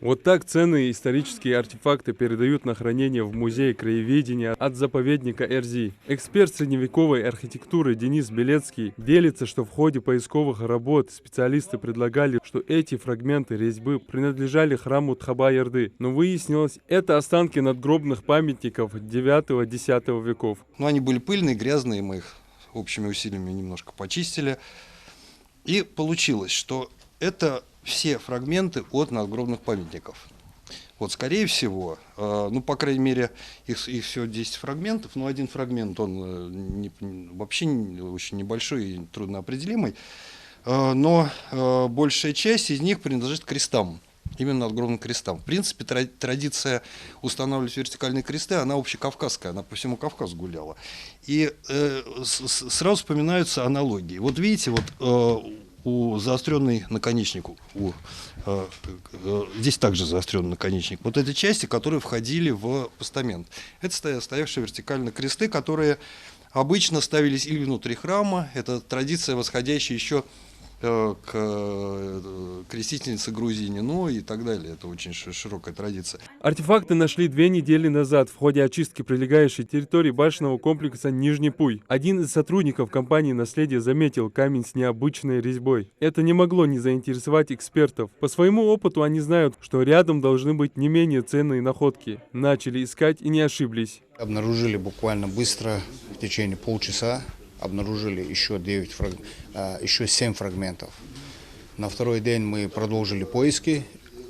Вот так ценные исторические артефакты передают на хранение в Музее краеведения от заповедника Эрзи. Эксперт средневековой архитектуры Денис Белецкий делится, что в ходе поисковых работ специалисты предлагали, что эти фрагменты резьбы принадлежали храму Тхаба-Ярды. Но выяснилось, это останки надгробных памятников 9-10 веков. Но они были пыльные, грязные, мы их общими усилиями немножко почистили. И получилось, что это все фрагменты от надгробных памятников. Вот, скорее всего, ну, по крайней мере, их всего 10 фрагментов, но один фрагмент, он вообще очень небольшой и трудноопределимый, но большая часть из них принадлежит крестам, именно надгробным крестам. В принципе, традиция устанавливать вертикальные кресты, она общекавказская, она по всему Кавказу гуляла. И сразу вспоминаются аналогии. Вот видите, вот у заостренный наконечник, здесь также заостренный наконечник. Вот эти части, которые входили в постамент. Это стоявшие вертикально кресты, которые обычно ставились или внутри храма. Это традиция, восходящая еще к крестительнице Грузии Нино и так далее. Это очень широкая традиция. Артефакты нашли 2 недели назад в ходе очистки прилегающей территории башенного комплекса Нижний Пуй. Один из сотрудников компании «Наследие» заметил камень с необычной резьбой. Это не могло не заинтересовать экспертов. По своему опыту они знают, что рядом должны быть не менее ценные находки. Начали искать и не ошиблись. Обнаружили буквально быстро, в течение полчаса. Обнаружили еще 7 фрагментов. На второй день мы продолжили поиски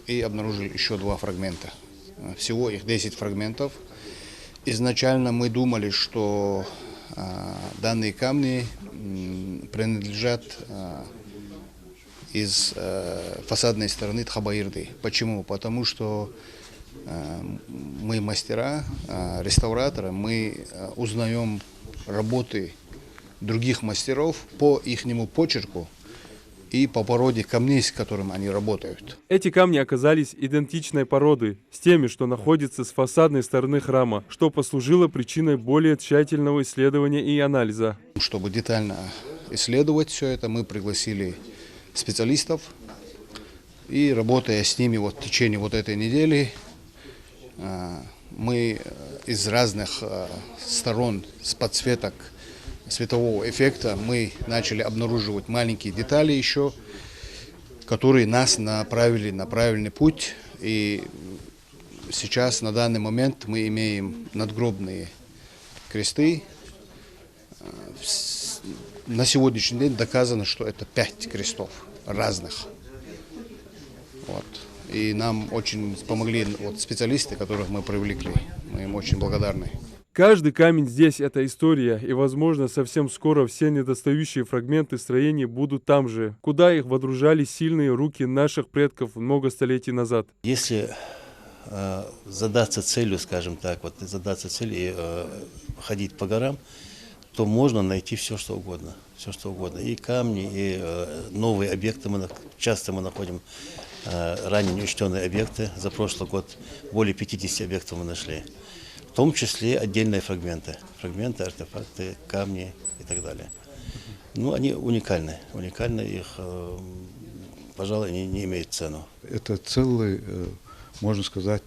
и обнаружили еще 2 фрагмента. Всего их 10 фрагментов. Изначально мы думали, что данные камни принадлежат из фасадной стороны Тхаба-Ярды. Почему? Потому что мы мастера, реставраторы, мы узнаем работы других мастеров по ихнему почерку и по породе камней, с которыми они работают. Эти камни оказались идентичной породы с теми, что находятся с фасадной стороны храма, что послужило причиной более тщательного исследования и анализа. Чтобы детально исследовать все это, мы пригласили специалистов и, работая с ними вот в течение вот этой недели, мы из разных сторон, с подсветок светового эффекта, мы начали обнаруживать маленькие детали еще, которые нас направили на правильный путь. И сейчас, на данный момент, мы имеем надгробные кресты. На сегодняшний день доказано, что это 5 крестов разных. Вот. И нам очень помогли вот специалисты, которых мы привлекли. Мы им очень благодарны. Каждый камень здесь – это история, и, возможно, совсем скоро все недостающие фрагменты строений будут там же, куда их водружали сильные руки наших предков много столетий назад. Если задаться целью, скажем так, вот задаться целью и ходить по горам, то можно найти все, что угодно. Все, что угодно. И камни, и новые объекты. Часто мы находим ранее неучтенные объекты. За прошлый год более 50 объектов мы нашли. В том числе отдельные фрагменты. Фрагменты, артефакты, камни и так далее. Ну, они уникальны. Уникальны, их, пожалуй, не имеют цену. Это целый, можно сказать,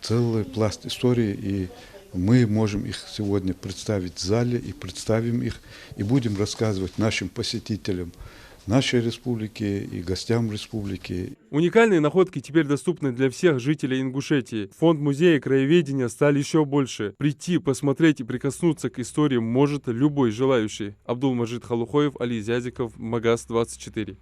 целый пласт истории, и мы можем их сегодня представить в зале, и представим их, и будем рассказывать нашим посетителям нашей республики и гостям республики. Уникальные находки теперь доступны для всех жителей Ингушетии. Фонд музея краеведения стал еще больше. Прийти, посмотреть и прикоснуться к истории может любой желающий. Абдулмаджид Халухоев, Али Зязиков, Магаз 24.